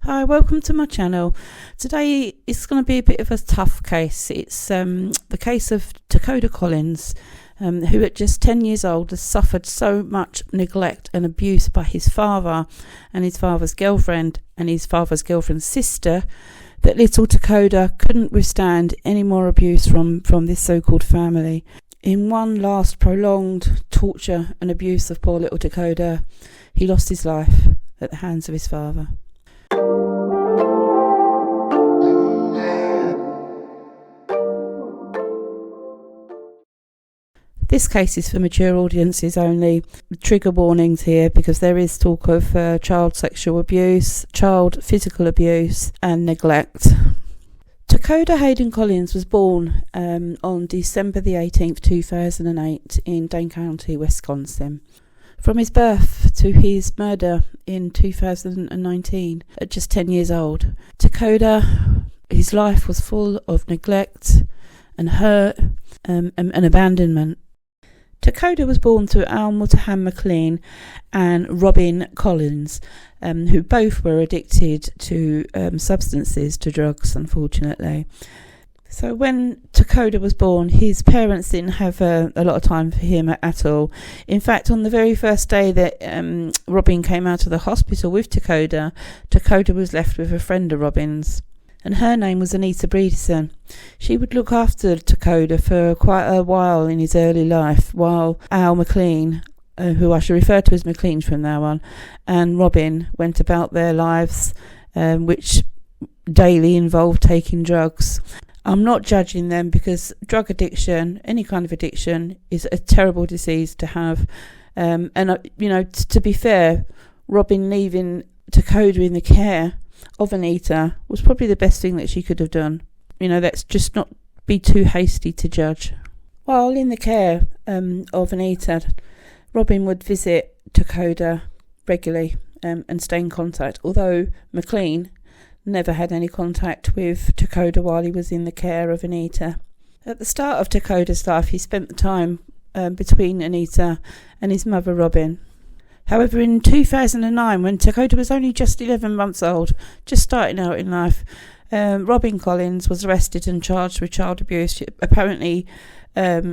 Hi, welcome to my channel. Today it's going to be a bit of a tough case. It's the case of Takoda Collins, who at just 10 years old has suffered so much neglect and abuse by his father and his father's girlfriend and his father's girlfriend's sister that little Takoda couldn't withstand any more abuse from this so-called family. In one last prolonged torture and abuse of poor little Takoda, he lost his life at the hands of his father. This case is for mature audiences only. Trigger warnings here because there is talk of child sexual abuse, child physical abuse and neglect. Takoda Hayden Collins was born on December the 18th, 2008 in Dane County, Wisconsin. From his birth to his murder in 2019, at just 10 years old, Takoda, his life was full of neglect and hurt and abandonment. Takoda was born to Al-mutahan McLean and Robin Collins, who both were addicted to substances, to drugs, unfortunately. So when Takoda was born, his parents didn't have a lot of time for him at all. In fact, on the very first day that Robin came out of the hospital with Takoda, Takoda was left with a friend of Robin's, and her name was Anita Bredeson. She would look after Takoda for quite a while in his early life, while Al McLean, who I shall refer to as McLean from now on, and Robin went about their lives, which daily involved taking drugs. I'm not judging them because drug addiction, any kind of addiction, is a terrible disease to have. To be fair, Robin leaving Takoda in the care of Anita was probably the best thing that she could have done. Let's just not be too hasty to judge. While in the care of Anita, Robin would visit Takoda regularly and stay in contact, although McLean never had any contact with Takoda while he was in the care of Anita. At the start of Takoda's life, he spent the time between Anita and his mother Robin. However, in 2009, when Takoda was only just 11 months old, just starting out in life, Robin Collins was arrested and charged with child abuse. Apparently,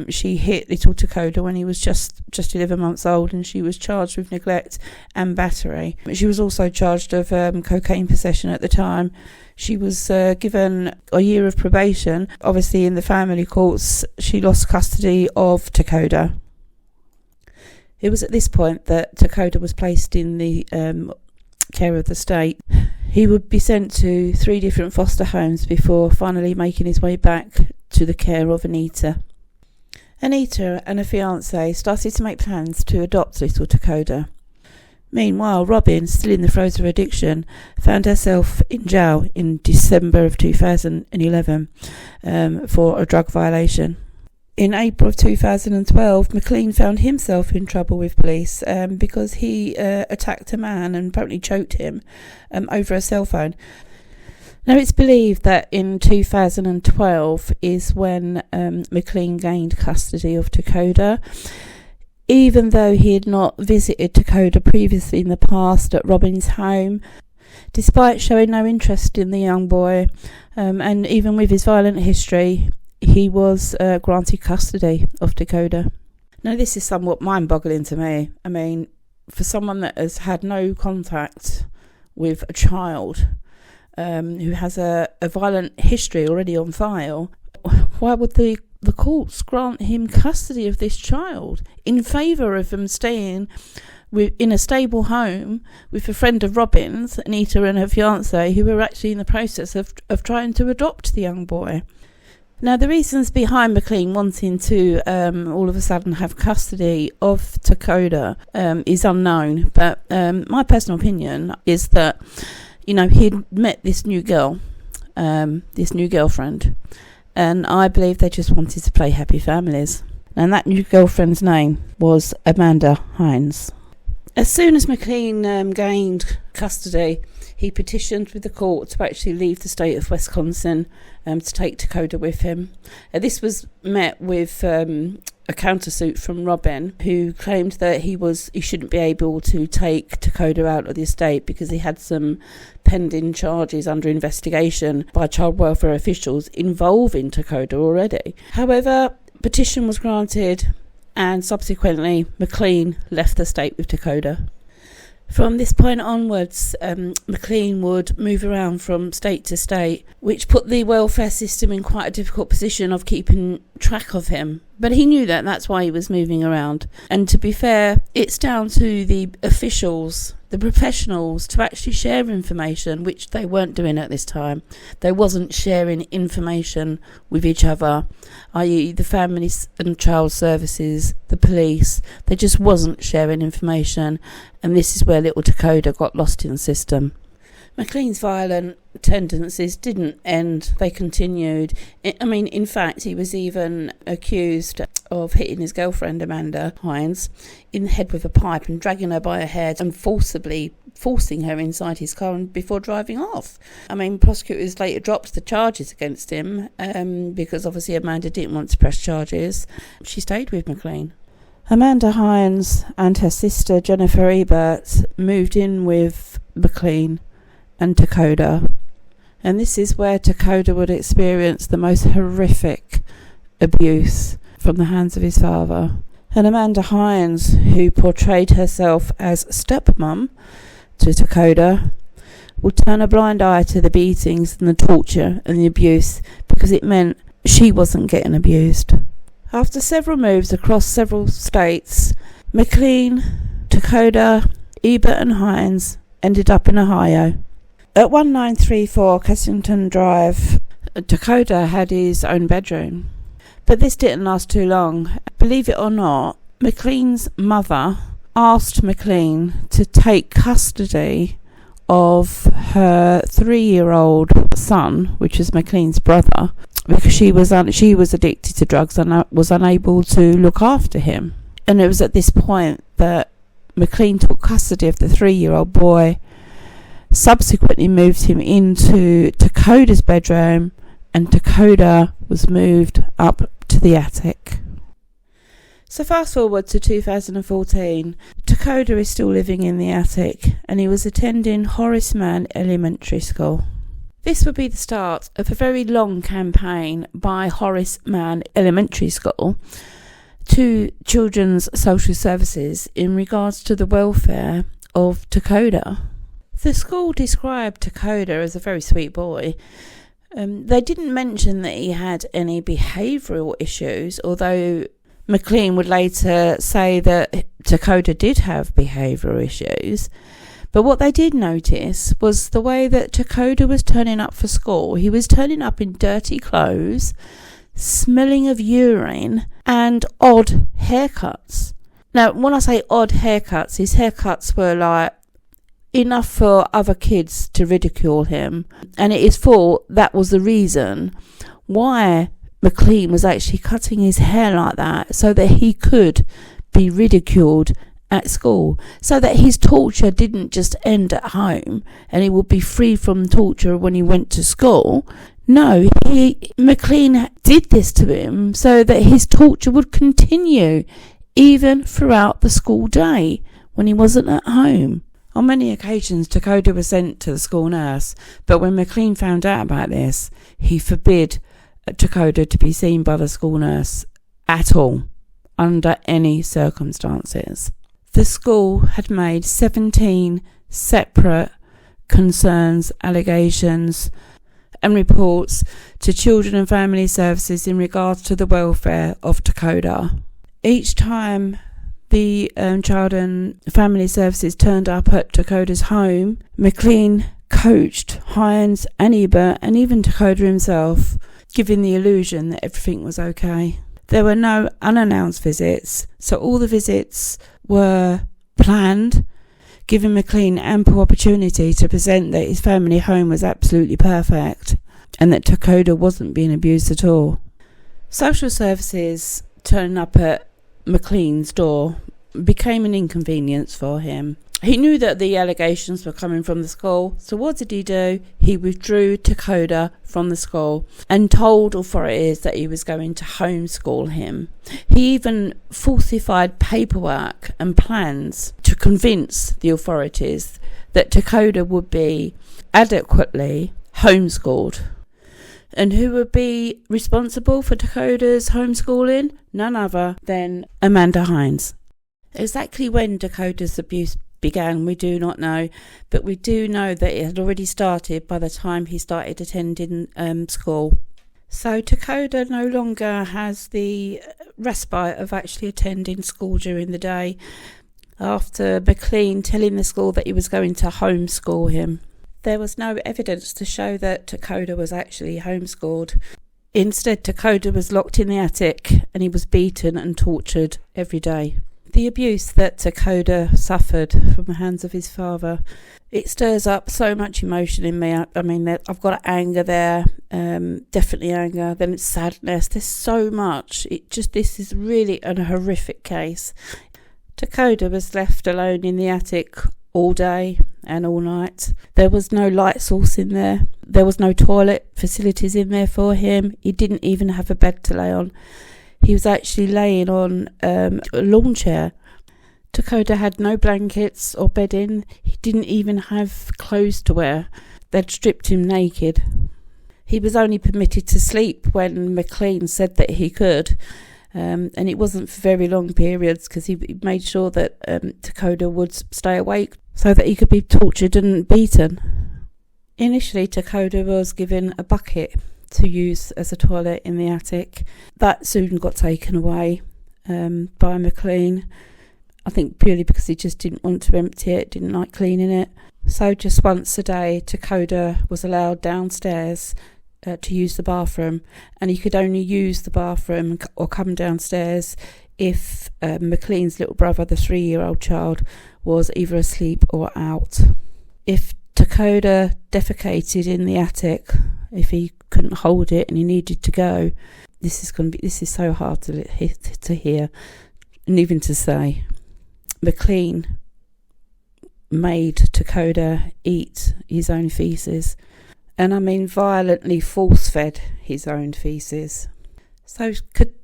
she hit little Takoda when he was just 11 months old, and she was charged with neglect and battery. She was also charged of cocaine possession at the time. She was given a year of probation. Obviously, in the family courts, she lost custody of Takoda. It was at this point that Takoda was placed in the care of the state. He would be sent to 3 different foster homes before finally making his way back to the care of Anita. Anita and her fiancé started to make plans to adopt little Takoda. Meanwhile, Robin, still in the throes of addiction, found herself in jail in December of 2011 for a drug violation. In April of 2012, McLean found himself in trouble with police because he attacked a man and apparently choked him over a cell phone. Now, it's believed that in 2012 is when McLean gained custody of Takoda. Even though he had not visited Takoda previously in the past at Robin's home, despite showing no interest in the young boy, and even with his violent history, he was granted custody of Takoda. Now, this is somewhat mind-boggling to me. I mean, for someone that has had no contact with a child who has a violent history already on file, why would the courts grant him custody of this child in favour of him staying in a stable home with a friend of Robin's, Anita and her fiancé, who were actually in the process of trying to adopt the young boy? Now, the reasons behind McLean wanting to all of a sudden have custody of Takoda is unknown, but my personal opinion is that, he'd met this new girl, this new girlfriend, and I believe they just wanted to play happy families. And that new girlfriend's name was Amanda Hines. As soon as McLean gained custody, he petitioned with the court to actually leave the state of Wisconsin to take Takoda with him. This was met with a countersuit from Robin, who claimed that he shouldn't be able to take Takoda out of the estate because he had some pending charges under investigation by child welfare officials involving Takoda already. However, petition was granted, and subsequently McLean left the estate with Takoda. From this point onwards, McLean would move around from state to state, which put the welfare system in quite a difficult position of keeping track of him. But he knew that, that's why he was moving around. And to be fair, it's down to the officials, the professionals, to actually share information, which they weren't doing at this time. They wasn't sharing information with each other, i.e. the family and child services, the police. They just wasn't sharing information, and this is where little Takoda got lost in the system. McLean's violent tendencies didn't end, they continued. In fact, he was even accused of hitting his girlfriend, Amanda Hines, in the head with a pipe and dragging her by her hair and forcing her inside his car before driving off. Prosecutors later dropped the charges against him because obviously Amanda didn't want to press charges. She stayed with McLean. Amanda Hines and her sister Jennifer Ebert moved in with McLean and Takoda, and this is where Takoda would experience the most horrific abuse from the hands of his father. And Amanda Hines, who portrayed herself as stepmom to Takoda, would turn a blind eye to the beatings and the torture and the abuse because it meant she wasn't getting abused. After several moves across several states, McLean, Takoda, Ebert and Hines ended up in Ohio. At 1934 Kensington Drive, Takoda had his own bedroom. But this didn't last too long. Believe it or not, McLean's mother asked McLean to take custody of her 3-year-old son, which is McLean's brother, because she was addicted to drugs and was unable to look after him. And it was at this point that McLean took custody of the 3-year-old boy, subsequently moved him into Takoda's bedroom, and Takoda was moved up to the attic. So fast forward to 2014, Takoda is still living in the attic, and he was attending Horace Mann Elementary School. This would be the start of a very long campaign by Horace Mann Elementary School to Children's Social Services in regards to the welfare of Takoda. The school described Takoda as a very sweet boy. They didn't mention that he had any behavioural issues, although McLean would later say that Takoda did have behavioural issues. But what they did notice was the way that Takoda was turning up for school. He was turning up in dirty clothes, smelling of urine, and odd haircuts. Now, when I say odd haircuts, his haircuts were like enough for other kids to ridicule him, and it is thought that was the reason why McLean was actually cutting his hair like that, so that he could be ridiculed at school, so that his torture didn't just end at home and he would be free from torture when he went to school. No, McLean did this to him so that his torture would continue even throughout the school day when he wasn't at home. On many occasions, Takoda was sent to the school nurse, but when McLean found out about this, he forbid Takoda to be seen by the school nurse at all, under any circumstances. The school had made 17 separate concerns, allegations and reports to Children and Family Services in regards to the welfare of Takoda. Each time the Child and Family Services turned up at Takoda's home, McLean coached Hines and Ebert and even Takoda himself, giving the illusion that everything was okay. There were no unannounced visits, so all the visits were planned, giving McLean ample opportunity to present that his family home was absolutely perfect and that Takoda wasn't being abused at all. Social services turning up at McLean's door became an inconvenience for him, He knew that the allegations were coming from the school, so what did he do? He withdrew Takoda from the school and told authorities that he was going to homeschool him. He even falsified paperwork and plans to convince the authorities that Takoda would be adequately homeschooled. And who would be responsible for Takoda's homeschooling? None other than Amanda Hines. Exactly when Takoda's abuse began, we do not know, but we do know that it had already started by the time he started attending school. So Takoda no longer has the respite of actually attending school during the day after McLean telling the school that he was going to homeschool him. There was no evidence to show that Takoda was actually homeschooled. Instead, Takoda was locked in the attic and he was beaten and tortured every day. The abuse that Takoda suffered from the hands of his father, it stirs up so much emotion in me. I mean, I've got anger there, definitely anger. Then it's sadness. There's so much. This is really a horrific case. Takoda was left alone in the attic all day and all night. There was no light source in there. There was no toilet facilities in there for him. He didn't even have a bed to lay on. He was actually laying on a lawn chair. Takoda had no blankets or bedding. He didn't even have clothes to wear. They'd stripped him naked. He was only permitted to sleep when McLean said that he could. And it wasn't for very long periods because he made sure that Takoda would stay awake so that he could be tortured and beaten. Initially, Takoda was given a bucket to use as a toilet in the attic. That soon got taken away by McLean. I think purely because he just didn't want to empty it, didn't like cleaning it. So just once a day, Takoda was allowed downstairs to use the bathroom, and he could only use the bathroom or come downstairs if McLean's little brother, the 3-year-old child, was either asleep or out. If Takoda defecated in the attic, if he couldn't hold it and he needed to go, this is so hard to hear and even to say. McLean made Takoda eat his own feces, and I mean violently force-fed his own feces. So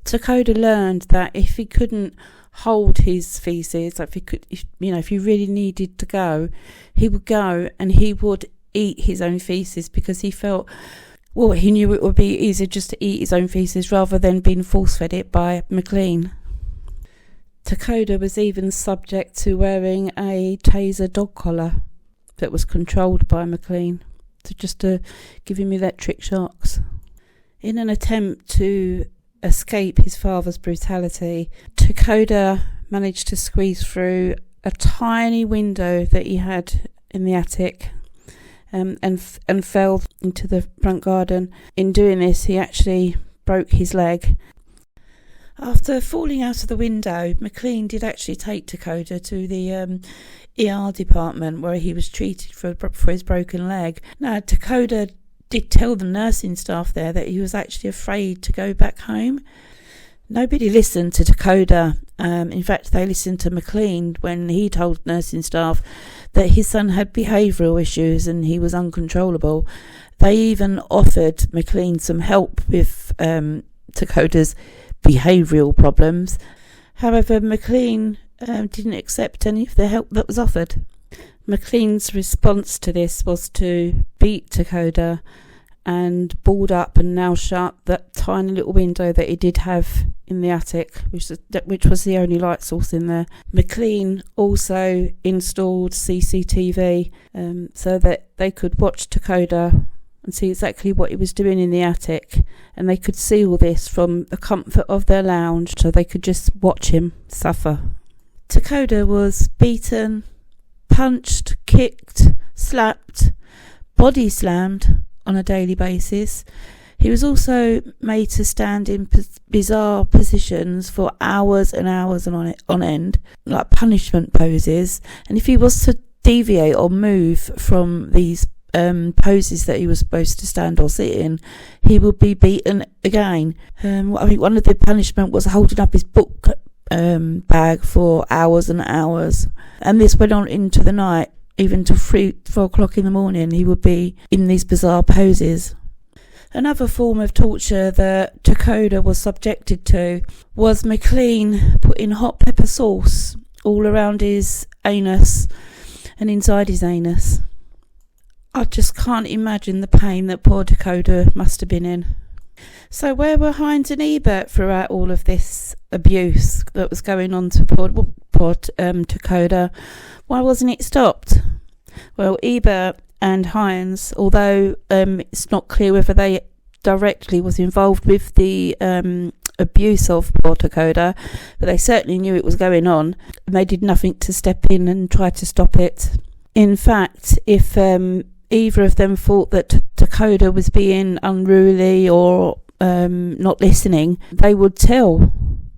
Takoda learned that if he couldn't hold his feces, if he really needed to go, he would go and he would eat his own feces because he felt, well, he knew it would be easier just to eat his own feces rather than being force-fed it by McLean. Takoda was even subject to wearing a taser dog collar that was controlled by McLean, to give him electric shocks. In an attempt to escape his father's brutality, Takoda managed to squeeze through a tiny window that he had in the attic and fell into the front garden. In doing this, he actually broke his leg. After falling out of the window, McLean did actually take Takoda to the ER department where he was treated for his broken leg. Now, Takoda did tell the nursing staff there that he was actually afraid to go back home. Nobody listened to Takoda. In fact, they listened to McLean when he told nursing staff that his son had behavioural issues and he was uncontrollable. They even offered McLean some help with Takoda's behavioural problems. However, McLean didn't accept any of the help that was offered. McLean's response to this was to beat Takoda and board up and nail shut that tiny little window that he did have in the attic, which was the only light source in there. McLean also installed CCTV so that they could watch Takoda and see exactly what he was doing in the attic, and they could see all this from the comfort of their lounge, so they could just watch him suffer. Takoda was beaten, punched, kicked, slapped, body slammed on a daily basis. He was also made to stand in bizarre positions for hours and hours on end, like punishment poses, and if he was to deviate or move from these poses that he was supposed to stand or sit in, he would be beaten again. I think one of the punishment was holding up his book bag for hours and hours. And this went on into the night, even to 4 o'clock in the morning. He would be in these bizarre poses. Another form of torture that Takoda was subjected to was McLean putting hot pepper sauce all around his anus and inside his anus. I just can't imagine the pain that poor Takoda must have been in. So where were Hines and Ebert throughout all of this abuse that was going on to poor Takoda? Why wasn't it stopped? Well, Ebert and Hines, although it's not clear whether they directly was involved with the abuse of poor Takoda, but they certainly knew it was going on, and they did nothing to step in and try to stop it. In fact, if either of them thought that Takoda was being unruly or not listening, they would tell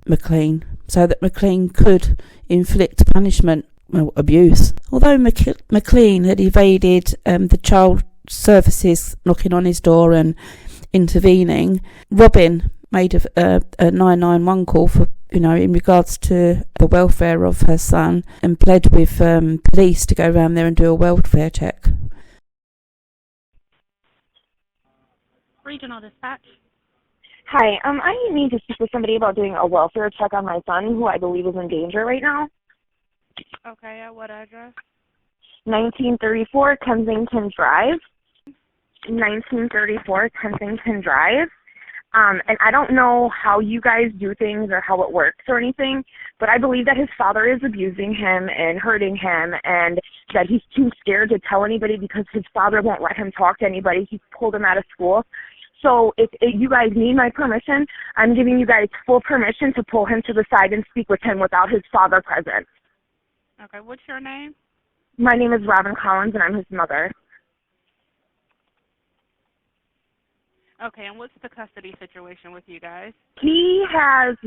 McLean so that McLean could inflict punishment, well, abuse. Although McLean had evaded the child services knocking on his door and intervening, Robin made a 991 call for, in regards to the welfare of her son, and pled with police to go around there and do a welfare check. Regional dispatch. Hi, I need to speak with somebody about doing a welfare check on my son, who I believe is in danger right now. Okay, at what address? 1934 Kensington Drive. 1934 Kensington Drive. And I don't know how you guys do things or how it works or anything, but I believe that his father is abusing him and hurting him, and that he's too scared to tell anybody because his father won't let him talk to anybody. He's pulled him out of school. So if you guys need my permission, I'm giving you guys full permission to pull him to the side and speak with him without his father present. Okay, what's your name? My name is Robin Collins, and I'm his mother. Okay, and what's the custody situation with you guys? He has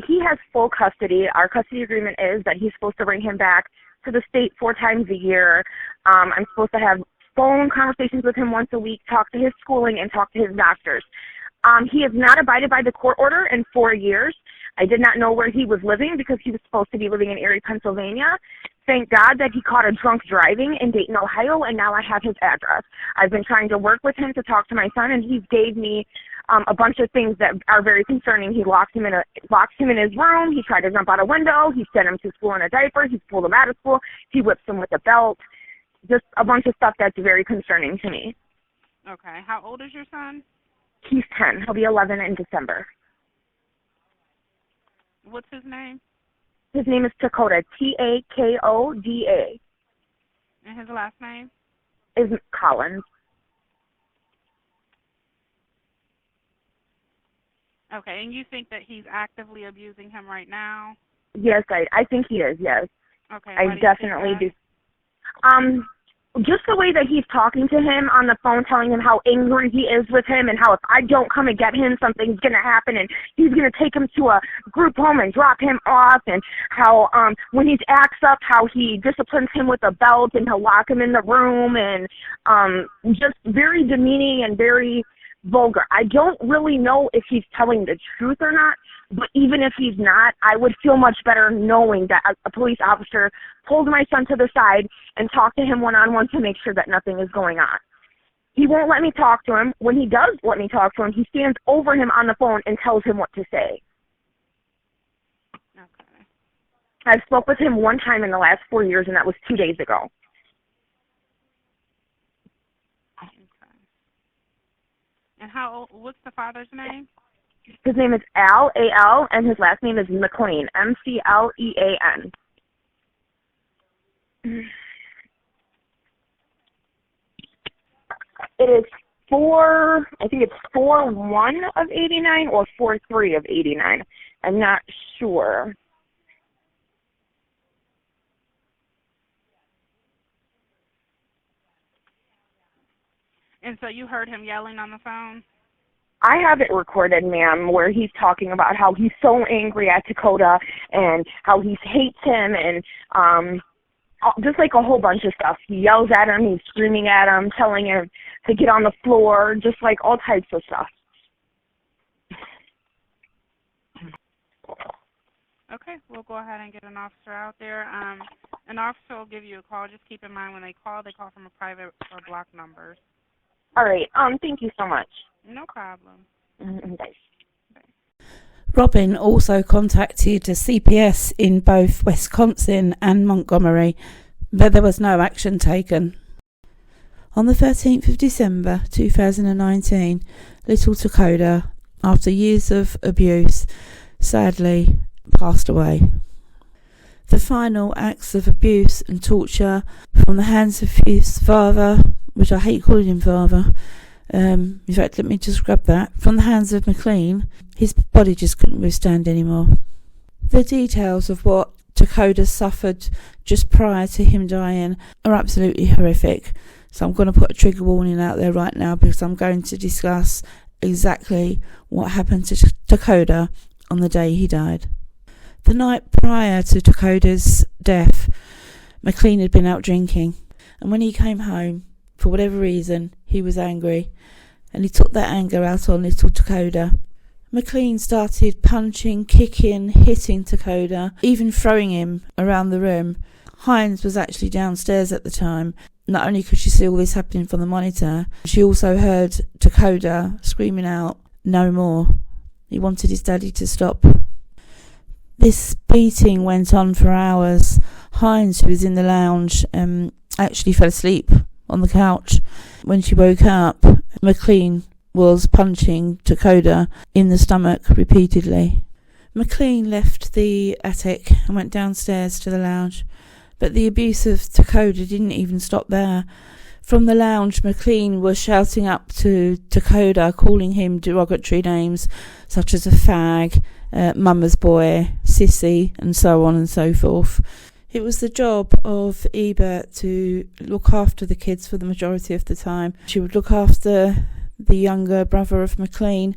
full custody. Our custody agreement is that he's supposed to bring him back to the state 4 times a year. I'm supposed to have phone conversations with him once a week, talk to his schooling, and talk to his doctors. He has not abided by the court order in 4 years. I did not know where he was living because he was supposed to be living in Erie, Pennsylvania. Thank God that he caught a drunk driving in Dayton, Ohio, and now I have his address. I've been trying to work with him to talk to my son, and he gave me a bunch of things that are very concerning. He locked him in his room. He tried to jump out a window. He sent him to school in a diaper. He pulled him out of school. He whips him with a belt. Just a bunch of stuff that's very concerning to me. Okay. How old is your son? He's 10. He'll be 11 in December. What's his name? His name is Takoda, Takoda. And his last name? Is Collins. Okay, and you think that he's actively abusing him right now? Yes, I think he is, yes. Okay. I definitely do. Just the way that he's talking to him on the phone, telling him how angry he is with him and how if I don't come and get him, something's going to happen and he's going to take him to a group home and drop him off, and how when he acts up, how he disciplines him with a belt and he'll lock him in the room, and just very demeaning and very vulgar. I don't really know if he's telling the truth or not, but even if he's not, I would feel much better knowing that a police officer pulled my son to the side and talked to him one-on-one to make sure that nothing is going on. He won't let me talk to him. When he does let me talk to him, he stands over him on the phone and tells him what to say. Okay. I've spoke with him one time in the last 4 years, and that was 2 days ago. And what's the father's name? His name is Al, A-L, and his last name is McLean, M-C-L-E-A-N. It is I think it's 4-1 of 89 or 4-3 of 89. I'm not sure. And so you heard him yelling on the phone? I have it recorded, ma'am, where he's talking about how he's so angry at Takoda and how he hates him, and just like a whole bunch of stuff. He yells at him, he's screaming at him, telling him to get on the floor, just like all types of stuff. Okay, we'll go ahead and get an officer out there. An officer will give you a call. Just keep in mind when they call from a private or blocked numbers. All right. Thank you so much. No problem. Bye. Robin also contacted a CPS in both Wisconsin and Montgomery, but there was no action taken. On the 13th of December 2019, little Takoda, after years of abuse, sadly passed away. The final acts of abuse and torture from the hands of his father, which I hate calling him father, in fact, let me just grab that, from the hands of McLean, his body just couldn't withstand anymore. The details of what Takoda suffered just prior to him dying are absolutely horrific. So I'm going to put a trigger warning out there right now, because I'm going to discuss exactly what happened to Takoda on the day he died. The night prior to Takoda's death, McLean had been out drinking, and when he came home, for whatever reason, he was angry, and he took that anger out on little Takoda. McLean started punching, kicking, hitting Takoda, even throwing him around the room. Hines was actually downstairs at the time. Not only could she see all this happening from the monitor, she also heard Takoda screaming out, "No more." He wanted his daddy to stop. This beating went on for hours. Hines, who was in the lounge, actually fell asleep on the couch. When she woke up, McLean was punching Takoda in the stomach repeatedly. McLean left the attic and went downstairs to the lounge, but the abuse of Takoda didn't even stop there. From the lounge, McLean was shouting up to Takoda, calling him derogatory names such as a fag, mama's boy, sissy, and so on and so forth. It was the job of Ebert to look after the kids for the majority of the time. She would look after the younger brother of McLean,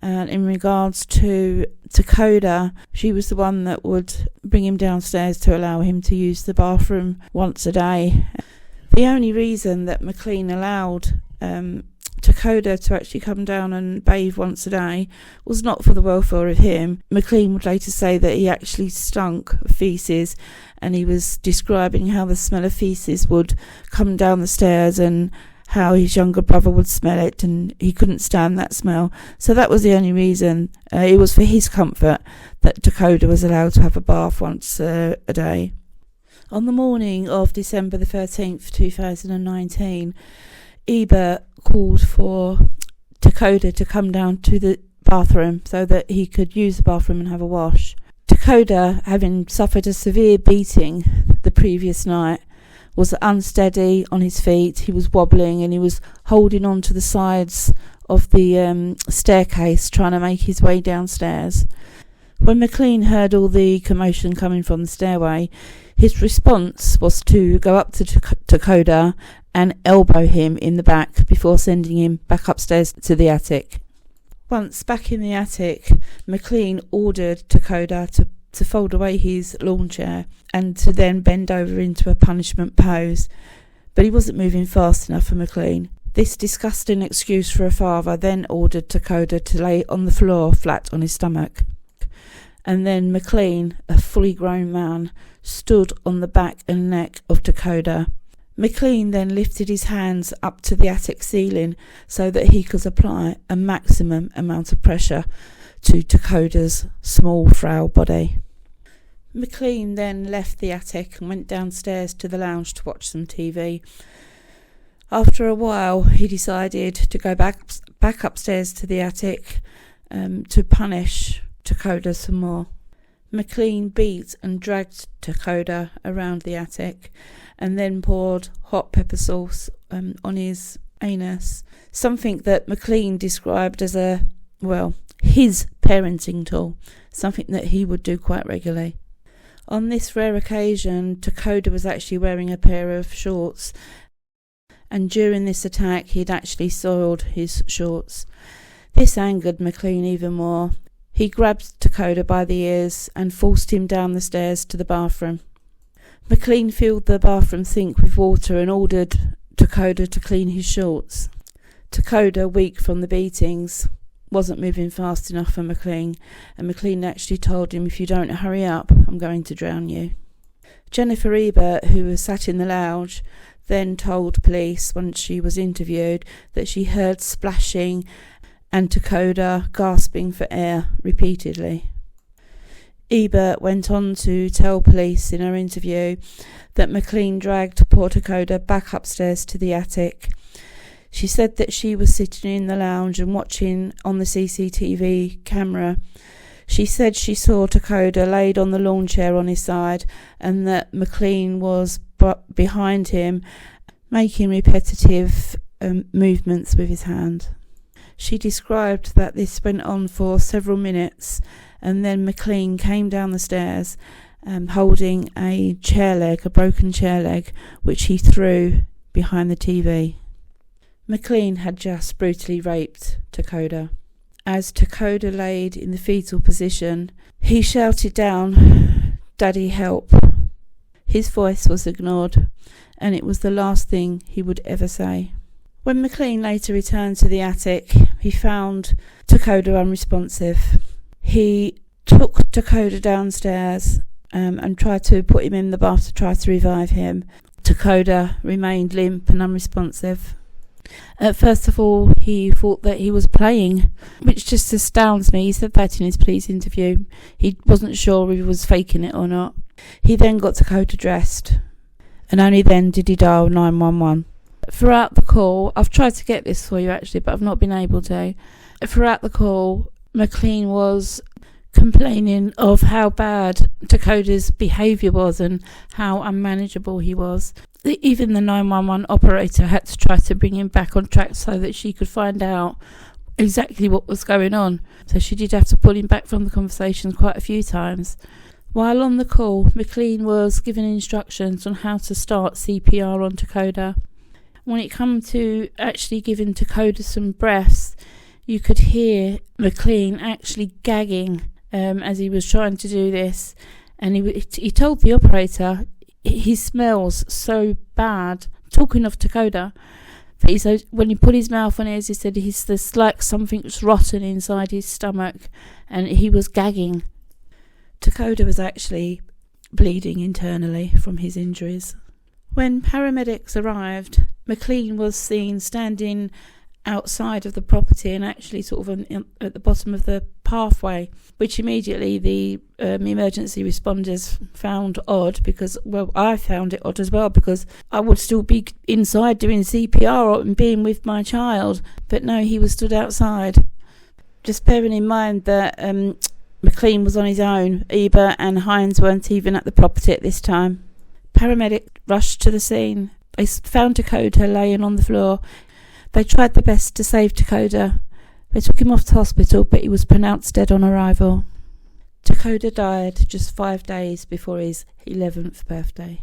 and in regards to Takoda, she was the one that would bring him downstairs to allow him to use the bathroom once a day. The only reason that McLean allowed Takoda to actually come down and bathe once a day was not for the welfare of him. McLean would later say that he actually stunk of faeces, and he was describing how the smell of faeces would come down the stairs and how his younger brother would smell it, and he couldn't stand that smell. So that was the only reason. It was for his comfort that Takoda was allowed to have a bath once a day. On the morning of December the 13th, 2019, Ebert called for Takoda to come down to the bathroom so that he could use the bathroom and have a wash. Takoda, having suffered a severe beating the previous night, was unsteady on his feet. He was wobbling, and he was holding on to the sides of the staircase, trying to make his way downstairs. When McLean heard all the commotion coming from the stairway, his response was to go up to Takoda and elbow him in the back before sending him back upstairs to the attic. Once back in the attic, McLean ordered Takoda to fold away his lawn chair and to then bend over into a punishment pose, but he wasn't moving fast enough for McLean. This disgusting excuse for a father then ordered Takoda to lay on the floor flat on his stomach. And then McLean, a fully grown man, stood on the back and neck of Takoda. McLean then lifted his hands up to the attic ceiling so that he could apply a maximum amount of pressure to Takoda's small, frail body. McLean then left the attic and went downstairs to the lounge to watch some TV. After a while, he decided to go back upstairs to the attic to punish Takoda some more. McLean beat and dragged Takoda around the attic and then poured hot pepper sauce on his anus, something that McLean described as his parenting tool, something that he would do quite regularly. On this rare occasion, Takoda was actually wearing a pair of shorts, and during this attack he'd actually soiled his shorts. This angered McLean even more. He grabbed Takoda by the ears and forced him down the stairs to the bathroom. McLean filled the bathroom sink with water and ordered Takoda to clean his shorts. Takoda, weak from the beatings, wasn't moving fast enough for McLean, and McLean actually told him, "If you don't hurry up, I'm going to drown you." Jennifer Ebert, who was sat in the lounge, then told police once she was interviewed that she heard splashing and Takoda gasping for air repeatedly. Ebert went on to tell police in her interview that McLean dragged poor Takoda back upstairs to the attic. She said that she was sitting in the lounge and watching on the CCTV camera. She said she saw Takoda laid on the lawn chair on his side and that McLean was behind him, making repetitive movements with his hand. She described that this went on for several minutes, and then McLean came down the stairs holding a broken chair leg, which he threw behind the TV. McLean had just brutally raped Takoda. As Takoda laid in the fetal position, he shouted down, "Daddy, help." His voice was ignored, and it was the last thing he would ever say. When McLean later returned to the attic, he found Takoda unresponsive. He took Takoda downstairs and tried to put him in the bath to try to revive him. Takoda remained limp and unresponsive. First of all, he thought that he was playing, which just astounds me. He said that in his police interview. He wasn't sure if he was faking it or not. He then got Takoda dressed, and only then did he dial 911. Throughout the call, I've tried to get this for you actually, but I've not been able to. Throughout the call, McLean was complaining of how bad Takoda's behaviour was and how unmanageable he was. Even the 911 operator had to try to bring him back on track so that she could find out exactly what was going on. So she did have to pull him back from the conversation quite a few times. While on the call, McLean was given instructions on how to start CPR on Takoda. When it came to actually giving Takoda some breaths, you could hear McLean actually gagging as he was trying to do this. And he told the operator, he smells so bad. Talking of Takoda, he said when he put his mouth on his, he said there's like something's rotten inside his stomach, and he was gagging. Takoda was actually bleeding internally from his injuries. When paramedics arrived, McLean was seen standing outside of the property and actually sort of at the bottom of the pathway, which immediately the emergency responders found odd, because, well, I found it odd as well, because I would still be inside doing CPR and being with my child, but no, he was stood outside. Just bearing in mind that McLean was on his own. Ebert and Hines weren't even at the property at this time. Paramedics rushed to the scene. They found Takoda laying on the floor. They tried their best to save Takoda. They took him off to hospital, but he was pronounced dead on arrival. Takoda died just 5 days before his 11th birthday.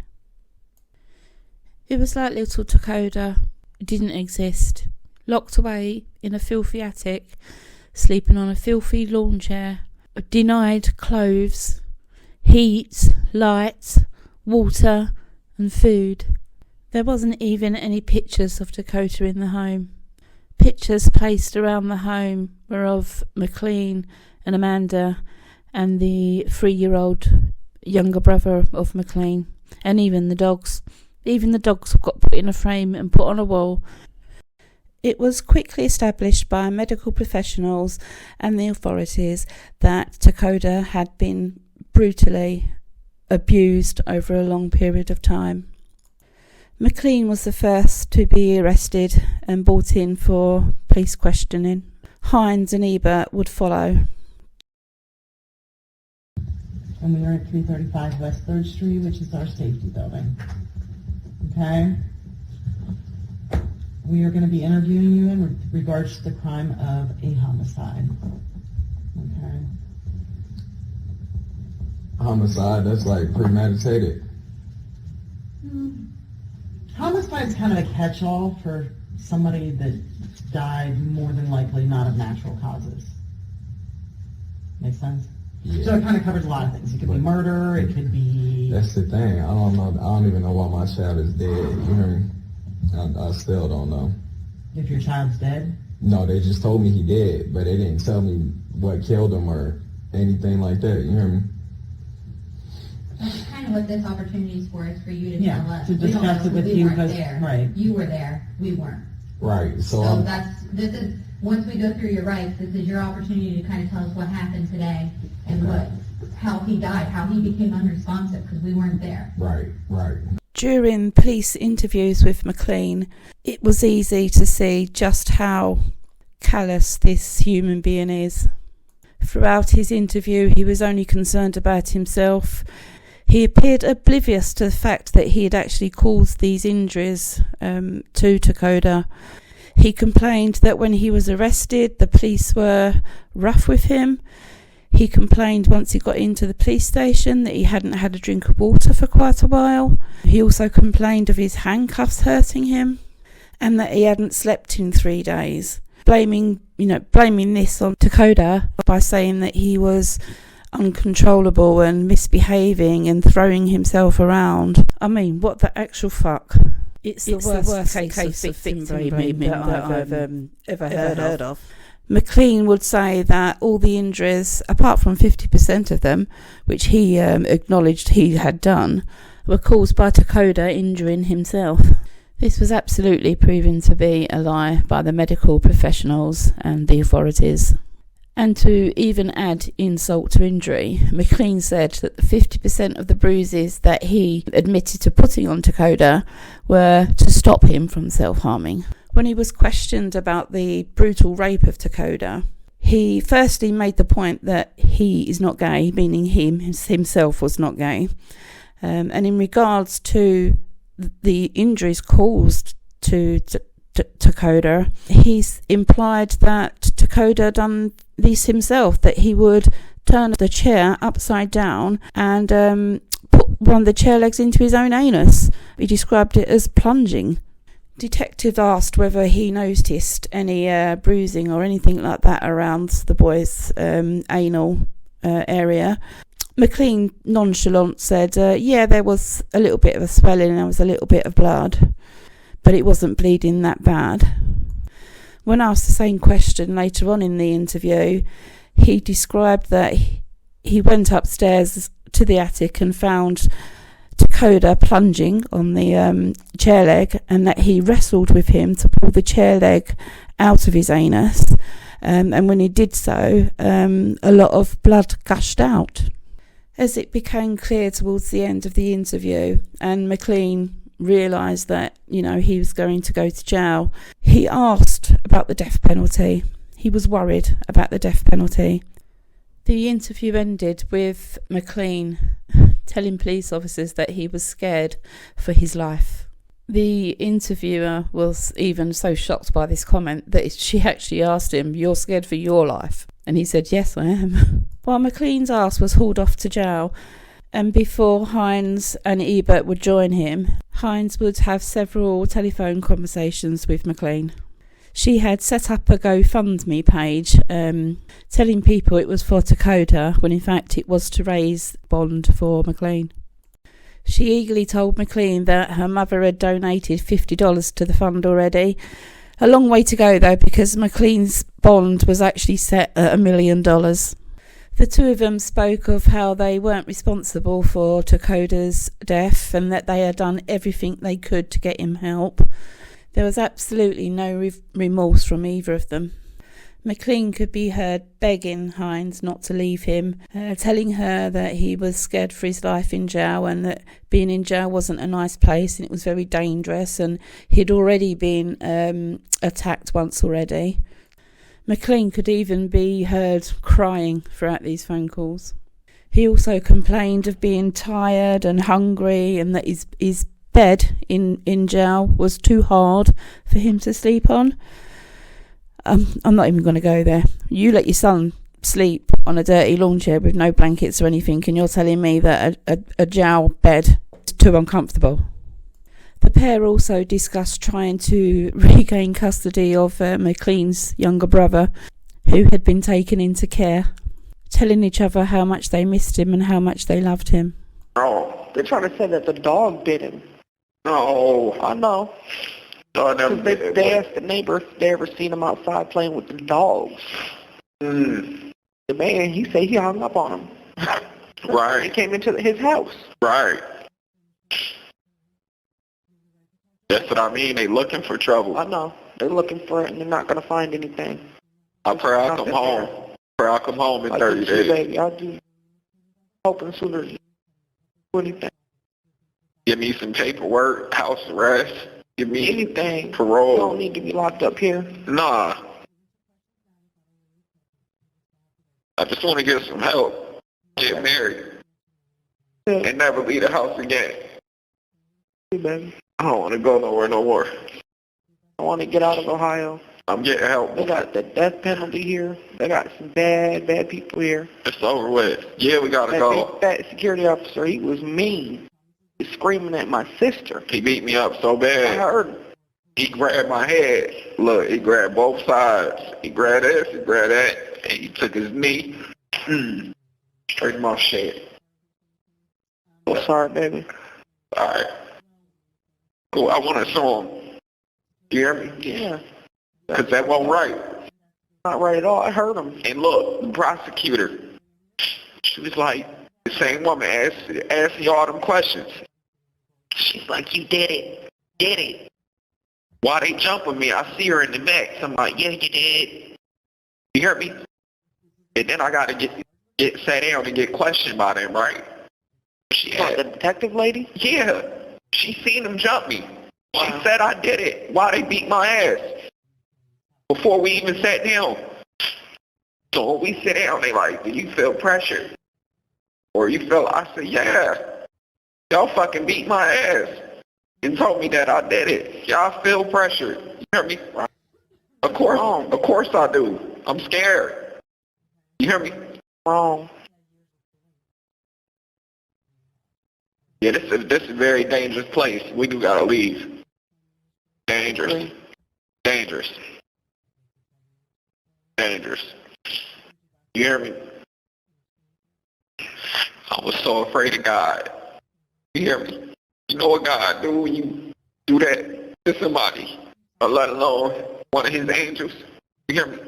It was like little Takoda didn't exist, locked away in a filthy attic, sleeping on a filthy lawn chair, denied clothes, heat, light, water and food. There wasn't even any pictures of Takoda in the home. Pictures placed around the home were of McLean and Amanda and the 3-year-old younger brother of McLean, and even the dogs. Even the dogs got put in a frame and put on a wall. It was quickly established by medical professionals and the authorities that Takoda had been brutally abused over a long period of time. McLean was the first to be arrested and brought in for police questioning. Hines and Ebert would follow. And we are at 335 West 3rd Street, which is our safety building. Okay? We are going to be interviewing you in regards to the crime of a homicide. Okay? Homicide, that's like premeditated. Homicide is kind of a catch-all for somebody that died more than likely not of natural causes. Make sense? Yeah. So it kind of covers a lot of things. It could be murder, it could be... That's the thing. I don't even know why my child is dead. You hear me? I still don't know. If your child's dead? No, they just told me he did, but they didn't tell me what killed him or anything like that. You hear me? That's kind of what this opportunity is for you to tell us. To discuss it with you, because, right. You were there, we weren't. Right. So this is, once we go through your rights, this is your opportunity to kind of tell us what happened today and how he died, how he became unresponsive, because we weren't there. Right. During police interviews with McLean, it was easy to see just how callous this human being is. Throughout his interview, he was only concerned about himself. He appeared oblivious to the fact that he had actually caused these injuries to Takoda. He complained that when he was arrested, the police were rough with him. He complained once he got into the police station that he hadn't had a drink of water for quite a while. He also complained of his handcuffs hurting him and that he hadn't slept in 3 days. Blaming this on Takoda by saying that he was uncontrollable and misbehaving and throwing himself around. I mean, what the actual fuck? It's the worst case of victim blaming that I've ever heard of. McLean would say that all the injuries, apart from 50% of them, which he acknowledged he had done, were caused by Takoda injuring himself. This was absolutely proven to be a lie by the medical professionals and the authorities. And to even add insult to injury, McLean said that the 50% of the bruises that he admitted to putting on Takoda were to stop him from self-harming. When he was questioned about the brutal rape of Takoda, he firstly made the point that he is not gay, meaning himself was not gay. And in regards to the injuries caused to Takoda, he's implied that Takoda done this himself, that he would turn the chair upside down and put one of the chair legs into his own anus. He described it as plunging. Detective asked whether he noticed any bruising or anything like that around the boy's anal area. McLean nonchalant said, yeah, there was a little bit of a swelling and there was a little bit of blood, but it wasn't bleeding that bad. When asked the same question later on in the interview, he described that he went upstairs to the attic and found Takoda plunging on the chair leg, and that he wrestled with him to pull the chair leg out of his anus, and when he did so, a lot of blood gushed out. As it became clear towards the end of the interview and McLean realised that, he was going to go to jail, he asked about the death penalty. He was worried about the death penalty. The interview ended with McLean telling police officers that he was scared for his life. The interviewer was even so shocked by this comment that she actually asked him, "You're scared for your life?" And he said, "Yes, I am." While McLean's ass was hauled off to jail, and before Hines and Ebert would join him, Hines would have several telephone conversations with McLean. She had set up a GoFundMe page, telling people it was for Takoda, when in fact it was to raise bond for McLean. She eagerly told McLean that her mother had donated $50 to the fund already. A long way to go though, because McLean's bond was actually set at $1 million. The two of them spoke of how they weren't responsible for Takoda's death and that they had done everything they could to get him help. There was absolutely no remorse from either of them. McLean could be heard begging Hines not to leave him, telling her that he was scared for his life in jail and that being in jail wasn't a nice place and it was very dangerous, and he'd already been attacked once already. McLean could even be heard crying throughout these phone calls. He also complained of being tired and hungry and that his bed in jail was too hard for him to sleep on. I'm not even going to go there. You let your son sleep on a dirty lawn chair with no blankets or anything, and you're telling me that a jail bed is too uncomfortable. The pair also discussed trying to regain custody of McLean's younger brother, who had been taken into care, telling each other how much they missed him and how much they loved him. Oh, they're trying to say that the dog bit him. No. I know. So I never Because they asked the neighbor if they ever seen him outside playing with the dogs. Mm. The man, he said he hung up on him. Right. He came into his house. Right. That's what I mean. They looking for trouble. I know. They're looking for it and they're not going to find anything. I pray I come home. Pray I come home in 30 do, days. baby. I do. Hoping sooner than do anything. Give me some paperwork, house arrest. Give me Anything. parole. You don't need to be locked up here. Nah. I just want to get some help. Get married. Yeah. And never leave the house again. Hey, baby. I don't want to go nowhere no more. I want to get out of Ohio. I'm getting help. They got the death penalty here. They got some bad people here. It's over with. Yeah, we gotta That go. big fat security officer, he was mean. He was screaming at my sister. He beat me up so I bad. heard him. He grabbed my head. Look, he grabbed both sides. He grabbed this, he grabbed that, and he took his knee. Straight in my shit. I'm sorry, baby. Alright. Cool, I want to sue him. You hear me? Yeah. Because that wasn't right. Not right at all. I heard him. And look, the prosecutor, she was like, the same woman asked you all them questions. She's like, you did it. Why they jumping me? I see her in the neck. So I'm like, yeah, you did. You hear me? And then I got to get sat down and get questioned by them, right? The detective lady? Yeah. She seen them jump me. Wow. She said I did it. Why they beat my ass? Before we even sat down. So when we sit down, they like, do you feel pressure? Or you feel, I said, yeah. Y'all fucking beat my ass and told me that I did it. Y'all feel pressure. You hear me? Of course I do. I'm scared. You hear me? Wrong. Yeah, this is a very dangerous place. We do gotta leave. Dangerous. Dangerous. Dangerous. You hear me? I was so afraid of God. You hear me? You know what God do when you do that to somebody, or let alone one of his angels? You hear me?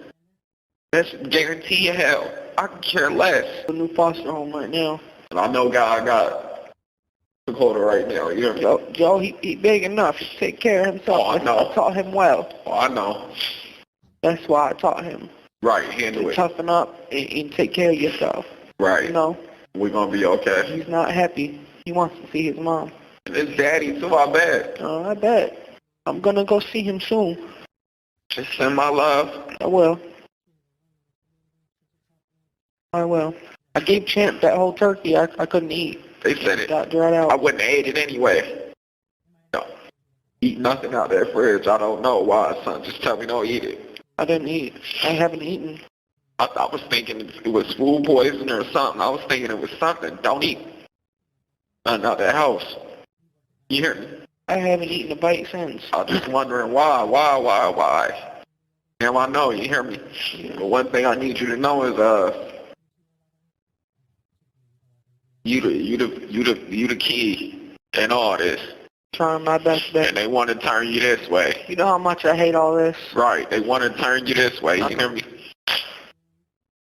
That's guarantee you hell. I can care less. A new foster home right now. And I know God got Takoda right now. You hear me? Joe, he big enough to take care of himself. Oh, I know. I taught him well. Oh, I know. That's why I taught him. Right, handle To it. toughen up and take care of yourself. Right. You know, We're gonna be okay. he's not happy. He wants to see his mom. And his daddy too, I bet. Oh, I bet. I'm gonna go see him soon. Just send my love. I will. I gave Champ that whole turkey. I couldn't eat. They said it. Got dried out. I wouldn't have ate it anyway. No. Eat nothing out that fridge. I don't know why, son. Just tell me don't eat it. I didn't eat. I haven't eaten. I was thinking it was food poisoning or something. I was thinking it was something. Don't eat. Nothing out that house. You hear me? I haven't eaten a bite since. I was just wondering why. Now I know, you hear me? But one thing I need you to know is you the key in all this. Trying my best, baby. And they want to turn you this way. You know how much I hate all this? Right, they want to turn you this way, you hear me?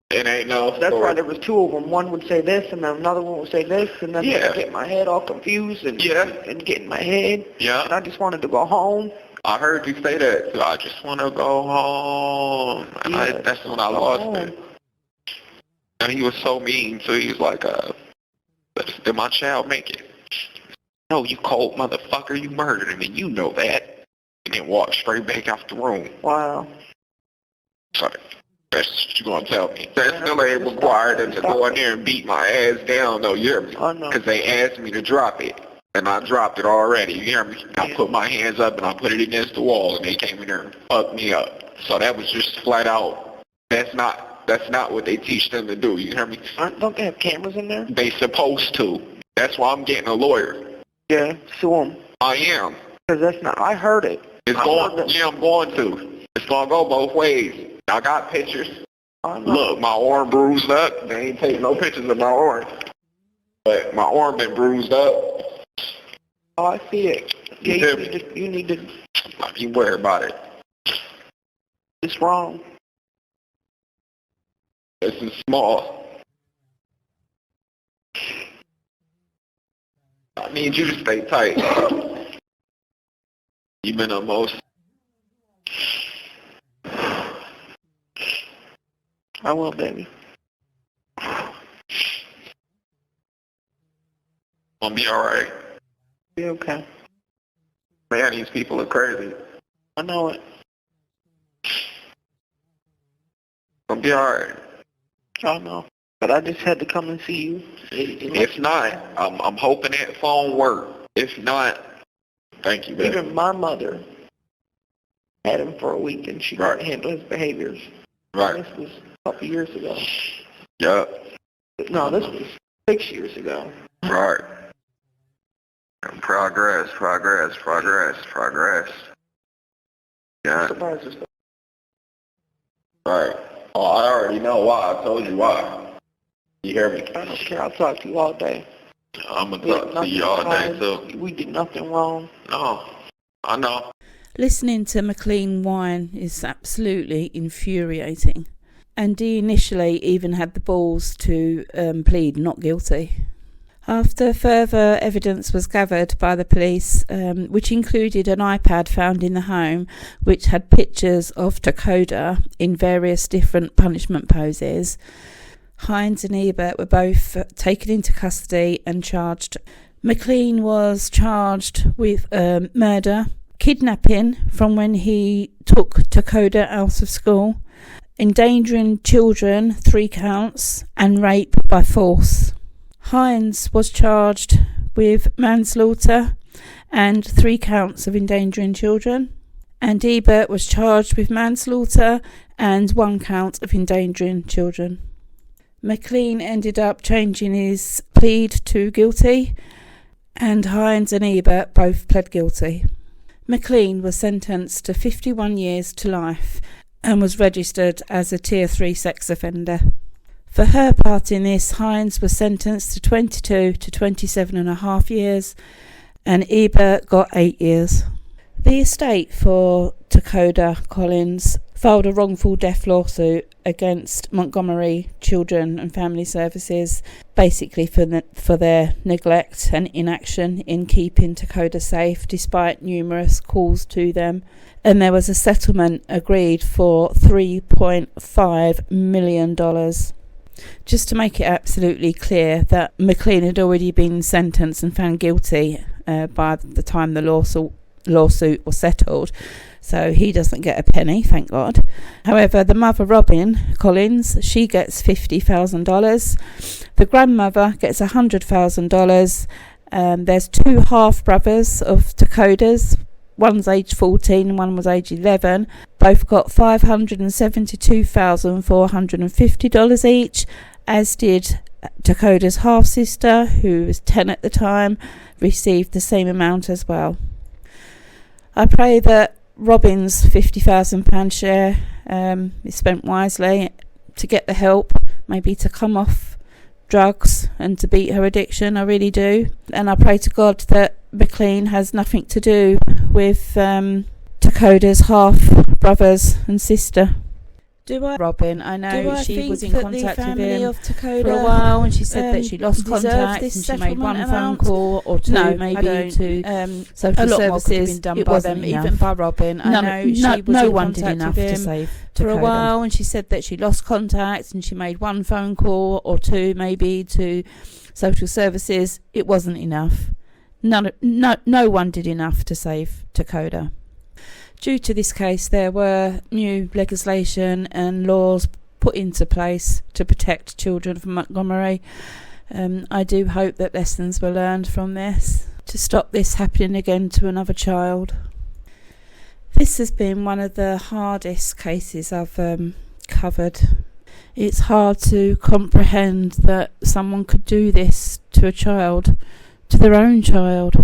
It ain't no That's story. why there was two of them. One would say this, and then another one would say this, and then Yeah. I'd get my head all confused and get in my head. Yeah. And I just wanted to go home. I heard you say that, so I just want to go home. Yeah, That's when I go lost home. it. And he was so mean, so he was like, did my child make it? No, you cold motherfucker, you murdered him, and you know that. And then walked straight back out the room. Wow. So that's what you gonna tell me. That still ain't required them to go in there and beat my ass down, though, you hear me? I know. Because they asked me to drop it. And I dropped it already, you hear me? I put my hands up and I put it against the wall and they came in there and fucked me up. So that was just flat out, that's not what they teach them to do, you hear me? Don't they have cameras in there? They supposed to. That's why I'm getting a lawyer. Yeah, sue them. I am. Because that's not, I heard it. I'm going to. It's gonna go both ways. I got pictures. I know. Look, my arm bruised up. They ain't taking no pictures of my arm. But my arm been bruised up. Oh, I see it. Yeah, Yeah. you need to You worry about it. It's wrong. This is small. I need you to stay tight. You've been the most. I will, baby. I'll be alright. Be okay. Man, these people are crazy. I know it. I'll be alright. I know. But I just had to come and see you. If not, I'm hoping that phone work. If not, thank you, baby. Even my mother had him for a week and she couldn't handle his behaviors. Right. This was a couple years ago. Yep. No, this was 6 years ago. Right. Progress. Yeah. I'm surprised it's Right. Oh, I already know why. I told you why. You hear me? I don't care. I'll talk to you all day. I'm going to talk to you all day, too. We did nothing wrong. No. I know. Listening to McLean whine is absolutely infuriating. And he initially even had the balls to plead not guilty. After further evidence was gathered by the police, which included an iPad found in the home, which had pictures of Takoda in various different punishment poses, Hines and Ebert were both taken into custody and charged. McLean was charged with murder, kidnapping from when he took Takoda out of school, endangering children, 3 counts, and rape by force. Hines was charged with manslaughter and 3 counts of endangering children, and Ebert was charged with manslaughter and 1 count of endangering children. McLean ended up changing his plea to guilty, and Hines and Ebert both pled guilty. McLean was sentenced to 51 years to life and was registered as a Tier 3 sex offender. For her part in this, Hines was sentenced to 22 to 27.5 years, and Ebert got 8 years. The estate for Takoda Collins filed a wrongful death lawsuit against Montgomery Children and Family Services, basically for their neglect and inaction in keeping Takoda safe, despite numerous calls to them. And there was a settlement agreed for $3.5 million. Just to make it absolutely clear that McLean had already been sentenced and found guilty by the time the lawsuit was settled, so he doesn't get a penny, thank God. However, the mother, Robin Collins, she gets $50,000. The grandmother gets $100,000. There's 2 half brothers of Takoda's. One's age 14 and one was age 11. Both got $572,450 each, as did Takoda's half-sister, who was 10 at the time, received the same amount as well. I pray that Robin's £50,000 share is spent wisely to get the help, maybe to come off drugs and to beat her addiction. I really do. And I pray to God that McLean has nothing to do with Takoda's half brothers and sister. Robin, I know she was in contact with him for a while, and she said that she lost contact and she made 1 phone call or 2 maybe to social services. It wasn't even by Robin. I know she was in contact with him for a while, and she said that she lost contact and she made 1 phone call or 2 maybe to social services. It wasn't enough. No one did enough to save Takoda. Due to this case, there were new legislation and laws put into place to protect children from Montgomery. I do hope that lessons were learned from this to stop this happening again to another child. This has been one of the hardest cases I've covered. It's hard to comprehend that someone could do this to a child, to their own child.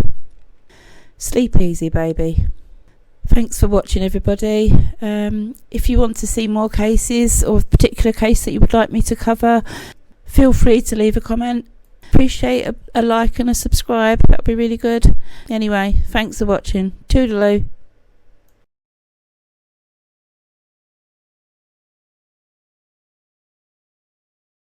Sleep easy, baby. Thanks for watching, everybody. If you want to see more cases or a particular case that you would like me to cover, feel free to leave a comment. Appreciate a like and a subscribe. That would be really good. Anyway, thanks for watching. Toodaloo.